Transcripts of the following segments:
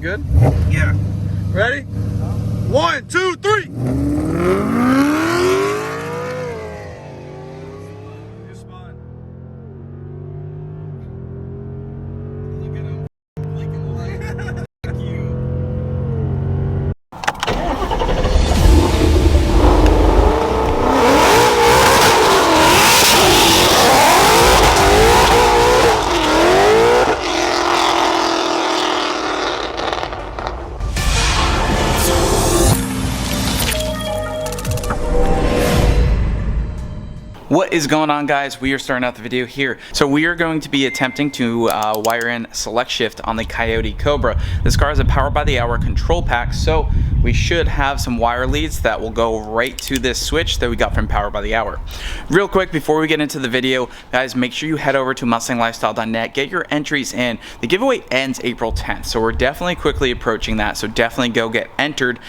Good? Yeah. Ready? 1, 2, 3. You spun. Look at him. Blinking the light. Thank you. What is going on, guys? We are starting out the video here. So we are going to be attempting to wire in select shift on the Coyote Cobra. This car has a power by the hour control pack, so we should have some wire leads that will go right to this switch that we got from power by the hour. Real quick before we get into the video, guys, make sure you head over to mustanglifestyle.net, get your entries in. The giveaway ends April 10th, so we're definitely quickly approaching that, so definitely go get entered,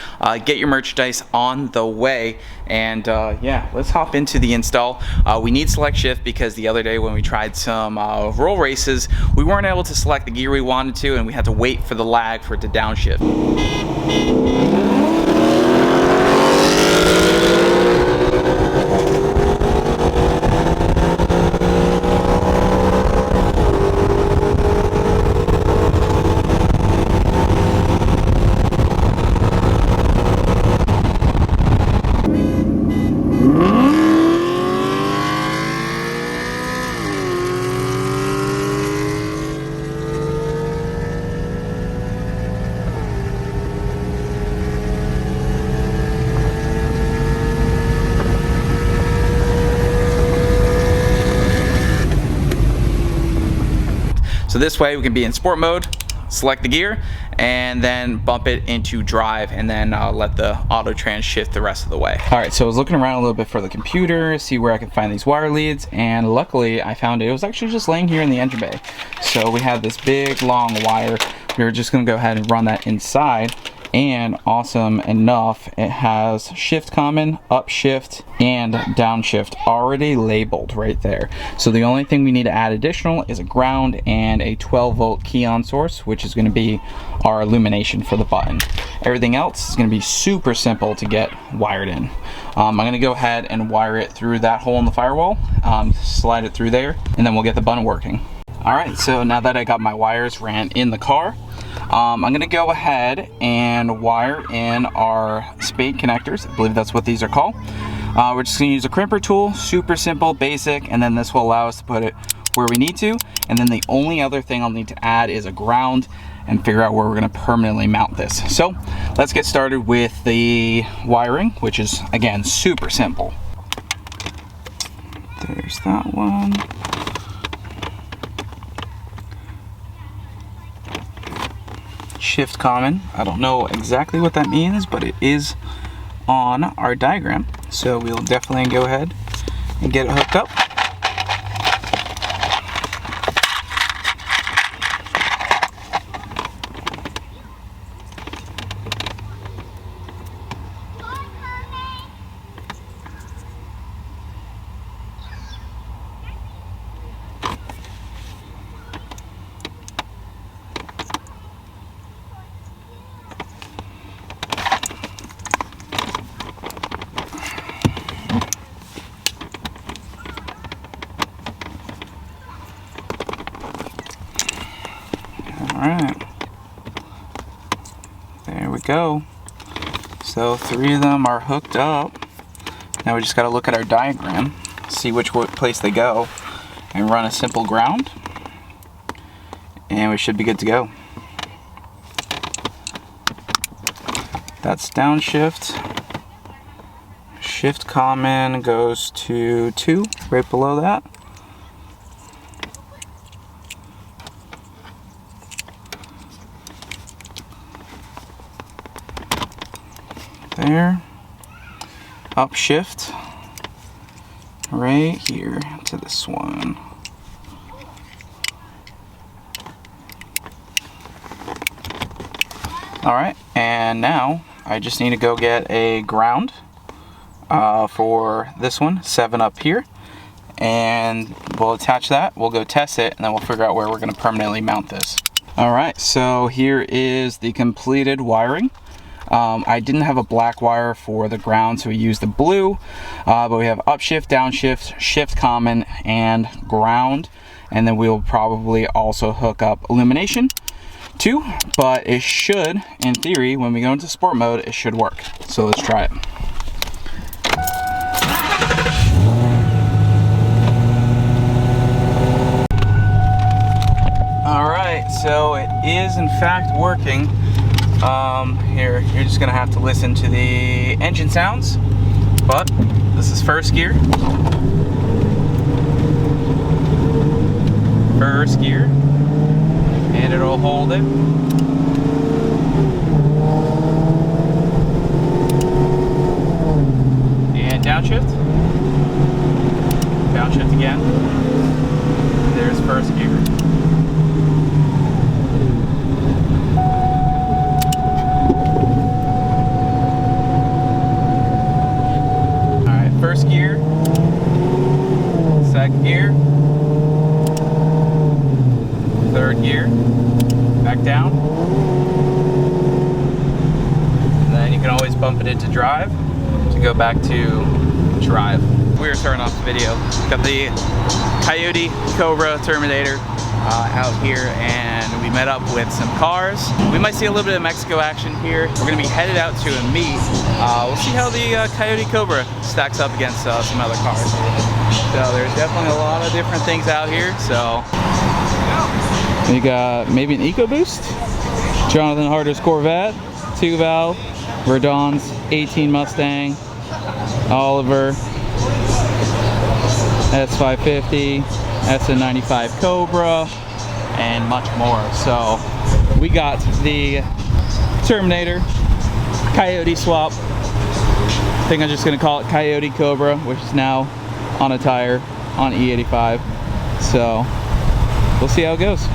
get your merchandise on the way, and yeah, let's hop into the install. We need select shift because the other day when we tried some roll races, we weren't able to select the gear we wanted to, and we had to wait for the lag for it to downshift. So this way we can be in sport mode, select the gear, and then bump it into drive, and then let the auto trans shift the rest of the way. Alright, so I was looking around a little bit for the computer, see where I could find these wire leads, and luckily I found it. It was actually just laying here in the engine bay. So we have this big long wire. We were just going to go ahead and run that inside. And awesome enough, it has shift common, up shift, and downshift already labeled right there. So the only thing we need to add additional is a ground and a 12-volt key on source, which is going to be our illumination for the button. Everything else is going to be super simple to get wired in. I'm going to go ahead and wire it through that hole in the firewall, slide it through there, and then we'll get the button working. Alright, so now that I got my wires ran in the car, I'm going to go ahead and wire in our spade connectors. I believe that's what these are called. We're just going to use a crimper tool, super simple, basic, and then this will allow us to put it where we need to. And then the only other thing I'll need to add is a ground and figure out where we're going to permanently mount this. So let's get started with the wiring, which is, again, super simple. There's that one. Shift common. I don't know exactly what that means, but it is on our diagram. So we'll definitely go ahead and get it hooked up. Alright, there we go. So 3 of them are hooked up. Now we just got to look at our diagram, see which place they go, and run a simple ground, and we should be good to go. That's downshift. Shift common goes to 2, right below that. There, up shift right here to this one. Alright, and now I just need to go get a ground for this one, 7 up here, and we'll attach that, we'll go test it, and then we'll figure out where we're going to permanently mount this. All right, so here is the completed wiring. I didn't have a black wire for the ground, so we used the blue, but we have upshift, downshift, shift common, and ground. And then we'll probably also hook up illumination too, but it should, in theory, when we go into sport mode, it should work. So let's try it. All right, so it is in fact working. Here, you're just gonna have to listen to the engine sounds, but this is first gear. First gear, and it'll hold it. And downshift. Downshift again. There's first gear. First gear, second gear, third gear, back down, and then you can always bump it into drive to go back to drive. We are starting off the video. Got the Coyote, Cobra, Terminator out here, and we met up with some cars. We might see a little bit of Mexico action here. We're gonna be headed out to a meet. We'll see how the Coyote Cobra stacks up against some other cars. So there's definitely a lot of different things out here. So we got maybe an EcoBoost, Jonathan Harder's Corvette, 2-valve, Verdon's 18 Mustang, Oliver, S550, SN95 Cobra, and much more. So we got the Terminator Coyote swap. I think I'm just gonna call it Coyote Cobra, which is now on a tire on E85. So we'll see how it goes.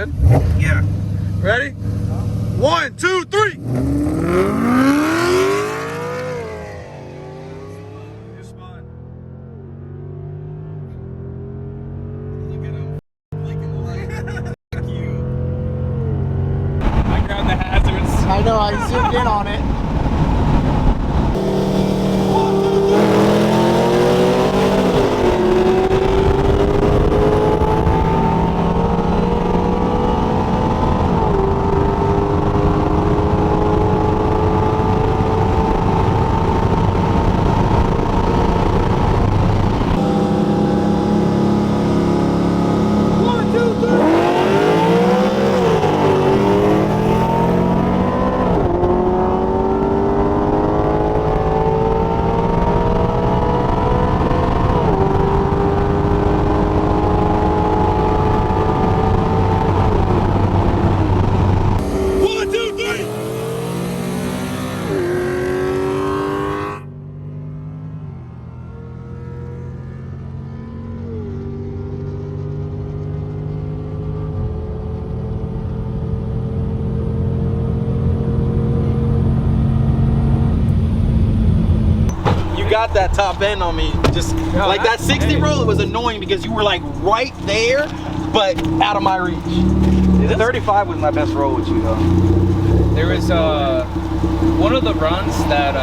good? Yeah. Ready? 1, 2, 3. You spun. Look at him. Blinking the light. Fuck you. I grabbed the hazards. I know, I zoomed in on it. Got that top end on me, just like that 60 roll. It was annoying because you were like right there, but out of my reach. The 35 was my best roll with you though. There was one of the runs that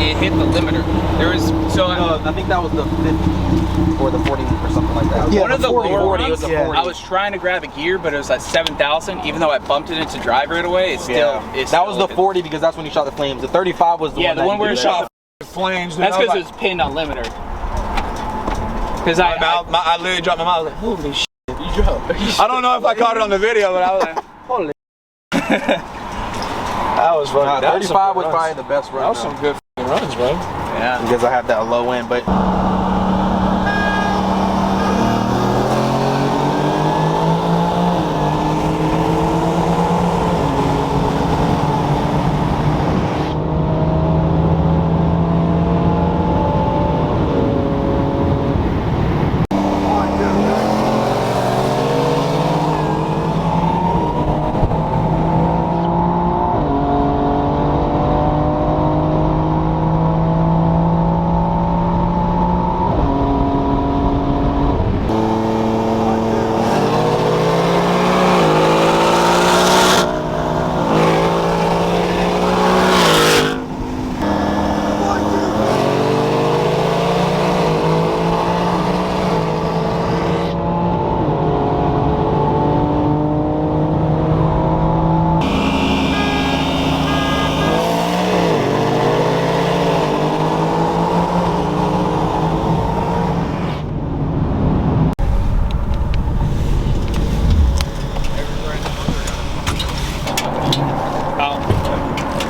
it hit the limiter. There was I think that was the 50 or the 40 or something like that. Yeah, one of the 40, lower 40, runs, it was a 40. I was trying to grab a gear, but it was at 7,000. Even though I bumped it into drive right away, it's still. That was the 40 because that's when you shot the flames. The 35 was the one. The one where it shot flames. That's because it was pinned on limiter. Because I literally dropped my mouth. I was like, holy shit, you dropped. I don't know if I caught it on the video, but I was like, holy. That was fun. 35 was probably the best run. That was some good runs, bro. Yeah. Because I have that low end, but.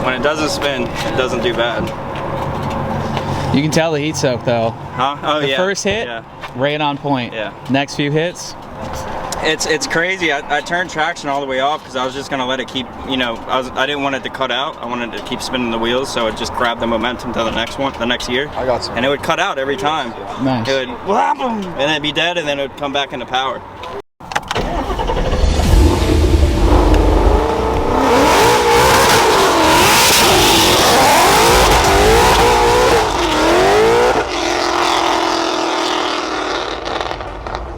When it doesn't spin, it doesn't do bad. You can tell the heat soak though. Huh? Oh The yeah. first hit, Yeah. right on point. Yeah. Next few hits. It's crazy. I turned traction all the way off because I was just gonna let it keep. I didn't want it to cut out. I wanted to keep spinning the wheels, so it just grabbed the momentum to the next year. I got some. And it would cut out every time. Nice. It would, and then it'd be dead, and then it would come back into power.